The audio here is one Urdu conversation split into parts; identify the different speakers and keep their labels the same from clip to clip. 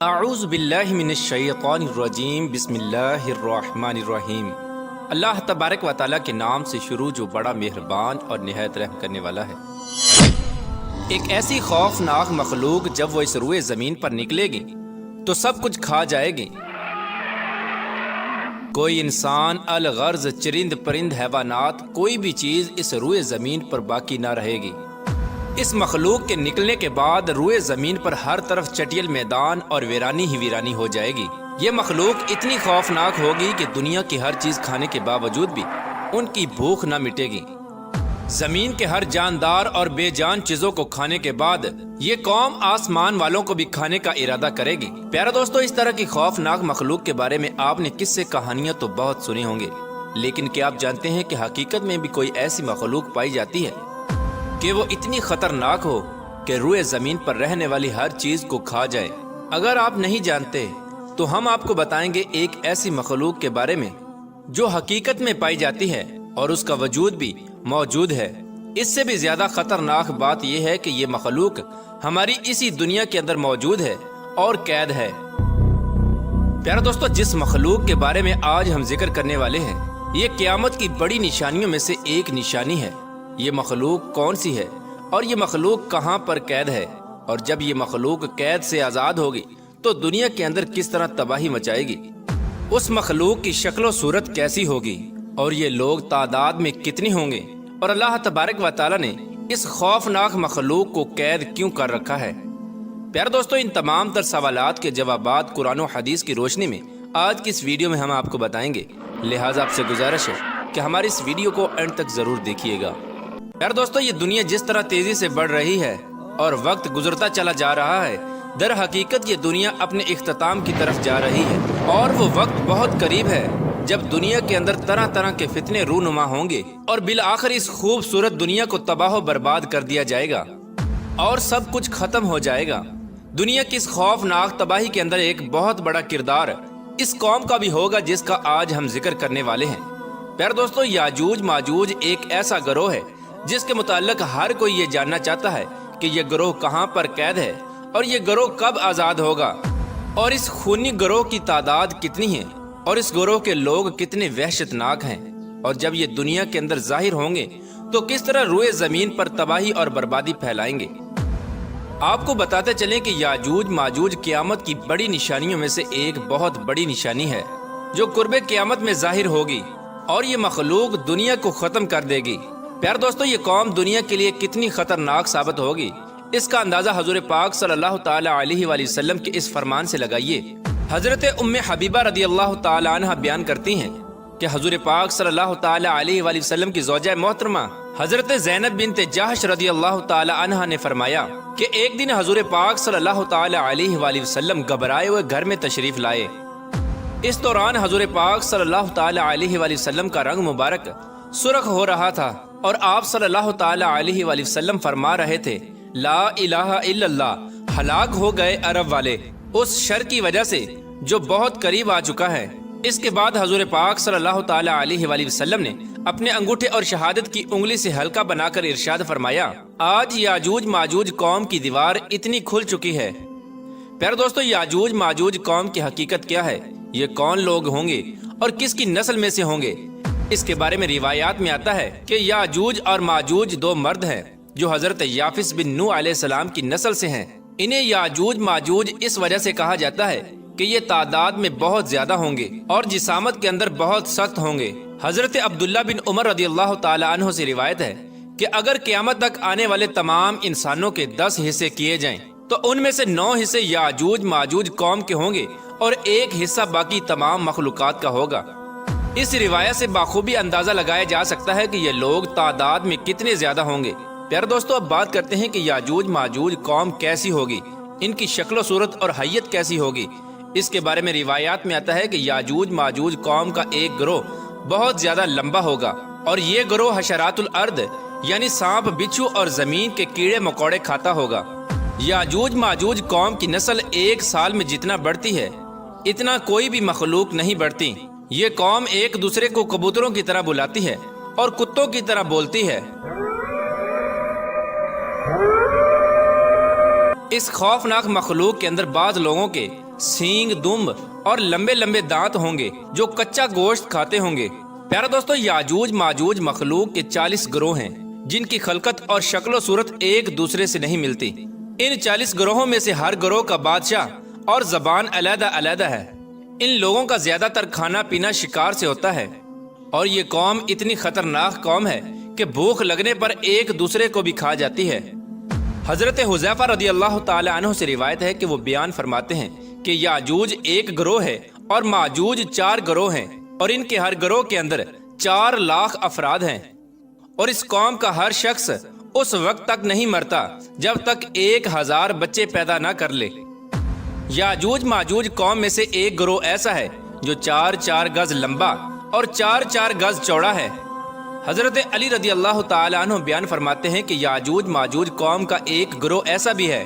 Speaker 1: اعوذ باللہ من الشیطان الرجیم بسم اللہ الرحمن الرحیم۔ اللہ تبارک و تعالیٰ کے نام سے شروع جو بڑا مہربان اور نہایت رحم کرنے والا ہے۔ ایک ایسی خوفناک مخلوق جب وہ اس روئے زمین پر نکلے گی تو سب کچھ کھا جائے گی۔ کوئی انسان، الغرض، چرند پرند، حیوانات، کوئی بھی چیز اس روئے زمین پر باقی نہ رہے گی۔ اس مخلوق کے نکلنے کے بعد روئے زمین پر ہر طرف چٹیل میدان اور ویرانی ہی ویرانی ہو جائے گی۔ یہ مخلوق اتنی خوفناک ہوگی کہ دنیا کی ہر چیز کھانے کے باوجود بھی ان کی بھوک نہ مٹے گی۔ زمین کے ہر جاندار اور بے جان چیزوں کو کھانے کے بعد یہ قوم آسمان والوں کو بھی کھانے کا ارادہ کرے گی۔ پیارے دوستو، اس طرح کی خوفناک مخلوق کے بارے میں آپ نے قصے کہانیاں تو بہت سنی ہوں گے، لیکن کیا آپ جانتے ہیں کہ حقیقت میں بھی کوئی ایسی مخلوق پائی جاتی ہے کہ وہ اتنی خطرناک ہو کہ روئے زمین پر رہنے والی ہر چیز کو کھا جائے؟ اگر آپ نہیں جانتے تو ہم آپ کو بتائیں گے ایک ایسی مخلوق کے بارے میں جو حقیقت میں پائی جاتی ہے اور اس کا وجود بھی موجود ہے۔ اس سے بھی زیادہ خطرناک بات یہ ہے کہ یہ مخلوق ہماری اسی دنیا کے اندر موجود ہے اور قید ہے۔ پیارے دوستو، جس مخلوق کے بارے میں آج ہم ذکر کرنے والے ہیں، یہ قیامت کی بڑی نشانیوں میں سے ایک نشانی ہے۔ یہ مخلوق کون سی ہے اور یہ مخلوق کہاں پر قید ہے؟ اور جب یہ مخلوق قید سے آزاد ہوگی تو دنیا کے اندر کس طرح تباہی مچائے گی؟ اس مخلوق کی شکل و صورت کیسی ہوگی اور یہ لوگ تعداد میں کتنی ہوں گے؟ اور اللہ تبارک و تعالیٰ نے اس خوفناک مخلوق کو قید کیوں کر رکھا ہے؟ پیارے دوستو، ان تمام تر سوالات کے جوابات قرآن و حدیث کی روشنی میں آج کی اس ویڈیو میں ہم آپ کو بتائیں گے، لہٰذا آپ سے گزارش ہے کہ ہماری اس ویڈیو کو اینڈ تک ضرور دیکھیے گا۔ یار دوستو، یہ دنیا جس طرح تیزی سے بڑھ رہی ہے اور وقت گزرتا چلا جا رہا ہے، در حقیقت یہ دنیا اپنے اختتام کی طرف جا رہی ہے، اور وہ وقت بہت قریب ہے جب دنیا کے اندر طرح طرح کے فتنے رونما ہوں گے اور بالآخر اس خوبصورت دنیا کو تباہ و برباد کر دیا جائے گا اور سب کچھ ختم ہو جائے گا۔ دنیا کی اس خوفناک تباہی کے اندر ایک بہت بڑا کردار اس قوم کا بھی ہوگا جس کا آج ہم ذکر کرنے والے ہیں۔ پیارے دوستو، یاجوج ماجوج ایک ایسا گروہ ہے جس کے متعلق ہر کوئی یہ جاننا چاہتا ہے کہ یہ گروہ کہاں پر قید ہے اور یہ گروہ کب آزاد ہوگا، اور اس خونی گروہ کی تعداد کتنی ہے اور اس گروہ کے لوگ کتنے وحشتناک ہیں، اور جب یہ دنیا کے اندر ظاہر ہوں گے تو کس طرح روئے زمین پر تباہی اور بربادی پھیلائیں گے۔ آپ کو بتاتے چلیں کہ یاجوج ماجوج قیامت کی بڑی نشانیوں میں سے ایک بہت بڑی نشانی ہے جو قرب قیامت میں ظاہر ہوگی، اور یہ مخلوق دنیا کو ختم کر دے گی۔ پیار دوستو، یہ قوم دنیا کے لیے کتنی خطرناک ثابت ہوگی، اس کا اندازہ حضور پاک صلی اللہ تعالی علیہ وآلہ وسلم کے اس فرمان سے لگائیے۔ حضرت ام حبیبہ رضی اللہ تعالی عنہ بیان کرتی ہیں کہ حضور پاک صلی اللہ تعالی علیہ وآلہ وسلم کی زوجہ محترمہ حضرت زینب بنت جحش رضی اللہ تعالی عنہ نے فرمایا کہ ایک دن حضور پاک صلی اللہ تعالی علیہ وآلہ وسلم گھبرائے ہوئے گھر میں تشریف لائے۔ اس دوران حضور پاک صلی اللہ تعالی علیہ وآلہ وسلم کا رنگ مبارک سرخ ہو رہا تھا، اور آپ صلی اللہ تعالی علیہ وآلہ وسلم فرما رہے تھے، لا الہ الا اللہ، ہلاک ہو گئے عرب والے اس شر کی وجہ سے جو بہت قریب آ چکا ہے۔ اس کے بعد حضور پاک صلی اللہ تعالی علیہ وآلہ وسلم نے اپنے انگوٹھے اور شہادت کی انگلی سے ہلکا بنا کر ارشاد فرمایا، آج یاجوج ماجوج قوم کی دیوار اتنی کھل چکی ہے۔ پیارے دوستو، یاجوج ماجوج قوم کی حقیقت کیا ہے؟ یہ کون لوگ ہوں گے اور کس کی نسل میں سے ہوں گے؟ اس کے بارے میں روایات میں آتا ہے کہ یاجوج اور ماجوج دو مرد ہیں جو حضرت یافس بن نوح علیہ السلام کی نسل سے ہیں۔ انہیں یاجوج ماجوج اس وجہ سے کہا جاتا ہے کہ یہ تعداد میں بہت زیادہ ہوں گے اور جسامت کے اندر بہت سخت ہوں گے۔ حضرت عبداللہ بن عمر رضی اللہ تعالی عنہ سے روایت ہے کہ اگر قیامت تک آنے والے تمام انسانوں کے 10 حصے کیے جائیں تو ان میں سے 9 حصے یاجوج ماجوج قوم کے ہوں گے اور ایک حصہ باقی تمام مخلوقات کا ہوگا۔ اس روایت سے بخوبی اندازہ لگایا جا سکتا ہے کہ یہ لوگ تعداد میں کتنے زیادہ ہوں گے۔ پیارے دوستو، اب بات کرتے ہیں کہ یاجوج ماجوج قوم کیسی ہوگی، ان کی شکل و صورت اور حیت کیسی ہوگی۔ اس کے بارے میں روایات میں آتا ہے کہ یاجوج ماجوج قوم کا ایک گروہ بہت زیادہ لمبا ہوگا، اور یہ گروہ حشرات الارض یعنی سانپ، بچھو اور زمین کے کیڑے مکوڑے کھاتا ہوگا۔ یاجوج ماجوج قوم کی نسل ایک سال میں جتنا بڑھتی ہے اتنا کوئی بھی مخلوق نہیں بڑھتی۔ یہ قوم ایک دوسرے کو کبوتروں کی طرح بلاتی ہے اور کتوں کی طرح بولتی ہے۔ اس خوفناک مخلوق کے اندر بعض لوگوں کے سینگ، دمب اور لمبے لمبے دانت ہوں گے جو کچا گوشت کھاتے ہوں گے۔ پیارا دوستو، یاجوج ماجوج مخلوق کے 40 گروہ ہیں جن کی خلقت اور شکل و صورت ایک دوسرے سے نہیں ملتی۔ ان 40 گروہوں میں سے ہر گروہ کا بادشاہ اور زبان علیحدہ علیحدہ ہے۔ ان لوگوں کا زیادہ تر کھانا پینا شکار سے ہوتا ہے، اور یہ قوم اتنی خطرناک قوم ہے کہ بھوک لگنے پر ایک دوسرے کو بھی کھا جاتی ہے۔ حضرت حذیفہ رضی اللہ تعالی عنہ سے روایت ہے کہ وہ بیان فرماتے ہیں کہ یاجوج ایک گروہ ہے اور ماجوج 4 گروہ ہیں، اور ان کے ہر گروہ کے اندر 4 لاکھ افراد ہیں، اور اس قوم کا ہر شخص اس وقت تک نہیں مرتا جب تک 1000 بچے پیدا نہ کر لے۔ یاجوج ماجوج قوم میں سے ایک گروہ ایسا ہے جو 4 گز لمبا اور 4 گز چوڑا ہے۔ حضرت علی رضی اللہ تعالی عنہ بیان فرماتے ہیں کہ یاجوج ماجوج قوم کا ایک گروہ ایسا بھی ہے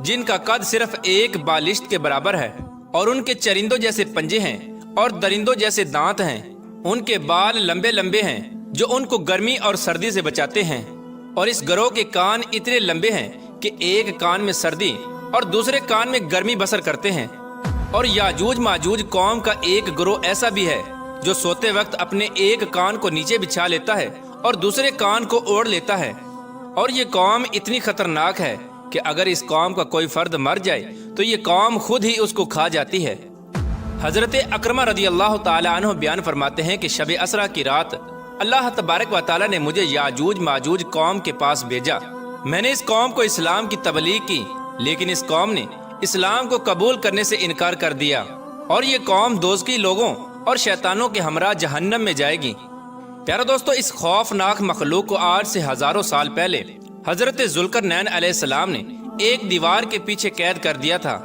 Speaker 1: جن کا قد صرف ایک بالشت کے برابر ہے، اور ان کے چرندوں جیسے پنجے ہیں اور درندوں جیسے دانت ہیں۔ ان کے بال لمبے لمبے ہیں جو ان کو گرمی اور سردی سے بچاتے ہیں، اور اس گروہ کے کان اتنے لمبے ہیں کہ ایک کان میں سردی اور دوسرے کان میں گرمی بسر کرتے ہیں۔ اور یاجوج ماجوج قوم کا ایک گروہ ایسا بھی ہے جو سوتے وقت اپنے ایک کان کو نیچے بچھا لیتا ہے اور دوسرے کان کو اوڑھ لیتا ہے، اور یہ قوم اتنی خطرناک ہے کہ اگر اس قوم کا کوئی فرد مر جائے تو یہ قوم خود ہی اس کو کھا جاتی ہے۔ حضرت اکرمہ رضی اللہ تعالی عنہ بیان فرماتے ہیں کہ شب اسرا کی رات اللہ تبارک و تعالی نے مجھے یاجوج ماجوج قوم کے پاس بھیجا۔ میں نے اس قوم کو اسلام کی تبلیغ کی، لیکن اس قوم نے اسلام کو قبول کرنے سے انکار کر دیا، اور یہ قوم دوزخی لوگوں اور شیطانوں کے ہمراہ جہنم میں جائے گی۔ پیارا دوستو، اس خوفناک مخلوق کو آج سے ہزاروں سال پہلے حضرت ذوالقرنین علیہ السلام نے ایک دیوار کے پیچھے قید کر دیا تھا۔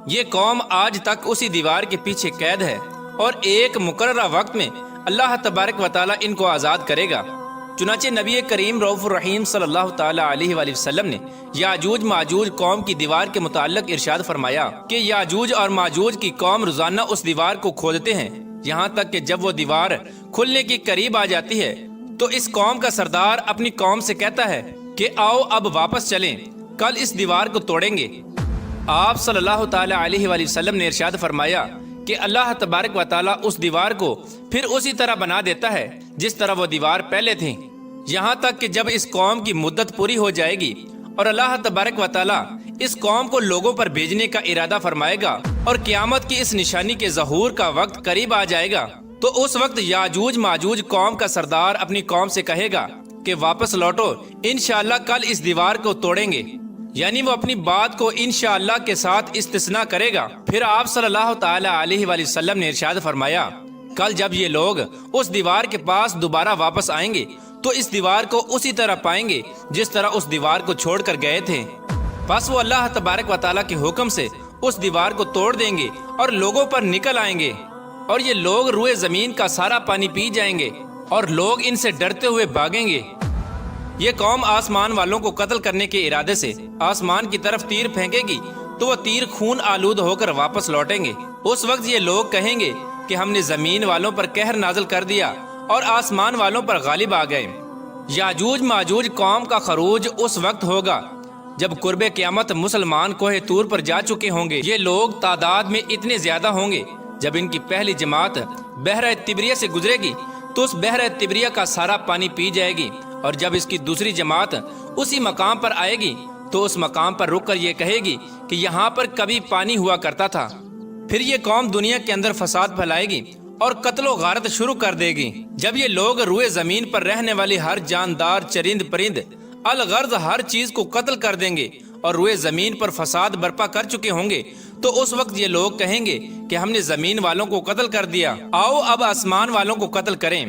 Speaker 1: یہ قوم آج تک اسی دیوار کے پیچھے قید ہے، اور ایک مقررہ وقت میں اللہ تبارک و تعالی ان کو آزاد کرے گا۔ چنانچہ نبی کریم رؤوف الرحیم صلی اللہ تعالی علیہ وآلہ وسلم نے یاجوج ماجوج قوم کی دیوار کے متعلق ارشاد فرمایا کہ یاجوج اور ماجوج کی قوم روزانہ اس دیوار کو کھودتے ہیں، یہاں تک کہ جب وہ دیوار کھلنے کی قریب آ جاتی ہے تو اس قوم کا سردار اپنی قوم سے کہتا ہے کہ آؤ اب واپس چلیں، کل اس دیوار کو توڑیں گے۔ آپ صلی اللہ تعالی علیہ وآلہ وسلم نے ارشاد فرمایا کہ اللہ تبارک و تعالیٰ اس دیوار کو پھر اسی طرح بنا دیتا ہے جس طرح وہ دیوار پہلے تھی، یہاں تک کہ جب اس قوم کی مدت پوری ہو جائے گی اور اللہ تبارک و تعالیٰ اس قوم کو لوگوں پر بھیجنے کا ارادہ فرمائے گا اور قیامت کی اس نشانی کے ظہور کا وقت قریب آ جائے گا، تو اس وقت یاجوج ماجوج قوم کا سردار اپنی قوم سے کہے گا کہ واپس لوٹو، انشاءاللہ کل اس دیوار کو توڑیں گے، یعنی وہ اپنی بات کو انشاءاللہ کے ساتھ استثناء کرے گا۔ پھر آپ صلی اللہ تعالی علیہ وآلہ وسلم نے ارشاد فرمایا کل جب یہ لوگ اس دیوار کے پاس دوبارہ واپس آئیں گے تو اس دیوار کو اسی طرح پائیں گے جس طرح اس دیوار کو چھوڑ کر گئے تھے، پس وہ اللہ تبارک و تعالیٰ کے حکم سے اس دیوار کو توڑ دیں گے اور لوگوں پر نکل آئیں گے، اور یہ لوگ روئے زمین کا سارا پانی پی جائیں گے اور لوگ ان سے ڈرتے ہوئے بھاگیں گے۔ یہ قوم آسمان والوں کو قتل کرنے کے ارادے سے آسمان کی طرف تیر پھینکے گی تو وہ تیر خون آلود ہو کر واپس لوٹیں گے۔ اس وقت یہ لوگ کہیں گے کہ ہم نے زمین والوں پر قہر نازل کر دیا اور آسمان والوں پر غالب آ گئے۔ یاجوج ماجوج قوم کا خروج اس وقت ہوگا جب قرب قیامت مسلمان کوہ طور پر جا چکے ہوں گے۔ یہ لوگ تعداد میں اتنے زیادہ ہوں گے، جب ان کی پہلی جماعت بحر تبریہ سے گزرے گی تو اس بحر تبریہ کا سارا پانی پی جائے گی، اور جب اس کی دوسری جماعت اسی مقام پر آئے گی تو اس مقام پر رک کر یہ کہے گی کہ یہاں پر کبھی پانی ہوا کرتا تھا۔ پھر یہ قوم دنیا کے اندر فساد پھیلائے گی اور قتل و غارت شروع کر دے گی۔ جب یہ لوگ روئے زمین پر رہنے والی ہر جاندار چرند پرند الغرض ہر چیز کو قتل کر دیں گے اور روئے زمین پر فساد برپا کر چکے ہوں گے، تو اس وقت یہ لوگ کہیں گے کہ ہم نے زمین والوں کو قتل کر دیا، آؤ اب آسمان والوں کو قتل کریں۔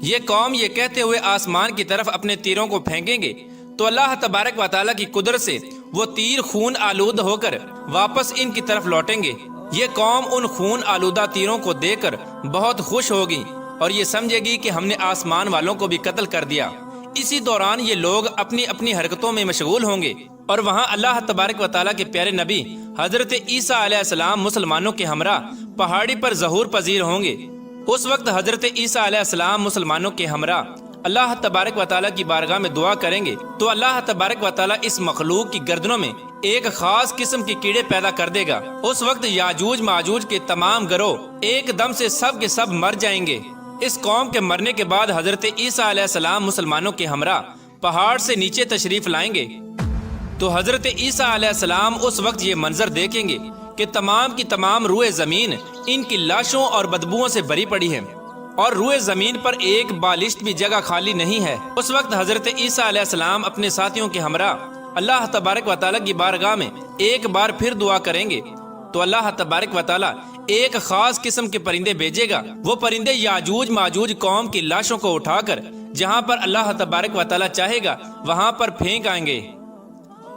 Speaker 1: یہ قوم یہ کہتے ہوئے آسمان کی طرف اپنے تیروں کو پھینکیں گے تو اللہ تبارک و تعالیٰ کی قدرت سے وہ تیر خون آلود ہو کر واپس ان کی طرف لوٹیں گے۔ یہ قوم ان خون آلودہ تیروں کو دیکھ کر بہت خوش ہوگی اور یہ سمجھے گی کہ ہم نے آسمان والوں کو بھی قتل کر دیا۔ اسی دوران یہ لوگ اپنی اپنی حرکتوں میں مشغول ہوں گے، اور وہاں اللہ تبارک و تعالیٰ کے پیارے نبی حضرت عیسیٰ علیہ السلام مسلمانوں کے ہمراہ پہاڑی پر ظہور پذیر ہوں گے۔ اس وقت حضرت عیسیٰ علیہ السلام مسلمانوں کے ہمراہ اللہ تبارک و تعالیٰ کی بارگاہ میں دعا کریں گے تو اللہ تبارک و تعالیٰ اس مخلوق کی گردنوں میں ایک خاص قسم کے کیڑے پیدا کر دے گا۔ اس وقت یاجوج ماجوج کے تمام گروہ ایک دم سے سب کے سب مر جائیں گے۔ اس قوم کے مرنے کے بعد حضرت عیسیٰ علیہ السلام مسلمانوں کے ہمراہ پہاڑ سے نیچے تشریف لائیں گے، تو حضرت عیسیٰ علیہ السلام اس وقت یہ منظر دیکھیں گے کہ تمام کی تمام روئے زمین ان کی لاشوں اور بدبوؤں سے بری پڑی ہے، اور روئے زمین پر ایک بالشت بھی جگہ خالی نہیں ہے۔ اس وقت حضرت عیسیٰ علیہ السلام اپنے ساتھیوں کے ہمراہ اللہ تبارک و تعالیٰ کی بارگاہ میں ایک بار پھر دعا کریں گے، تو اللہ تبارک و تعالیٰ ایک خاص قسم کے پرندے بھیجے گا۔ وہ پرندے یاجوج ماجوج قوم کی لاشوں کو اٹھا کر جہاں پر اللہ تبارک و تعالیٰ چاہے گا وہاں پر پھینک آئیں گے۔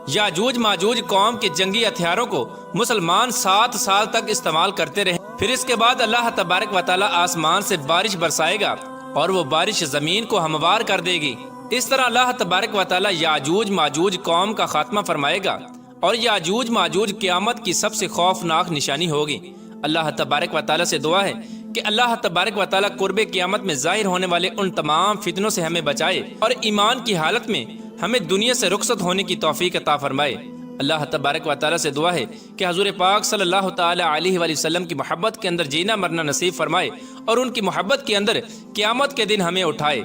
Speaker 1: یاجوج ماجوج قوم کے جنگی ہتھیاروں کو مسلمان 7 سال تک استعمال کرتے رہے، پھر اس کے بعد اللہ تبارک و تعالیٰ آسمان سے بارش برسائے گا اور وہ بارش زمین کو ہموار کر دے گی۔ اس طرح اللہ تبارک و تعالیٰ یاجوج ماجوج قوم کا خاتمہ فرمائے گا، اور یاجوج ماجوج قیامت کی سب سے خوفناک نشانی ہوگی۔ اللہ تبارک و تعالیٰ سے دعا ہے کہ اللہ تبارک و تعالیٰ قرب قیامت میں ظاہر ہونے والے ان تمام فتنوں سے ہمیں بچائے، اور ایمان کی حالت میں ہمیں دنیا سے رخصت ہونے کی توفیق عطا فرمائے۔ اللہ تبارک و تعالیٰ سے دعا ہے کہ حضور پاک صلی اللہ تعالی علیہ وآلہ وسلم کی محبت کے اندر جینا مرنا نصیب فرمائے، اور ان کی محبت کے اندر قیامت کے دن ہمیں اٹھائے۔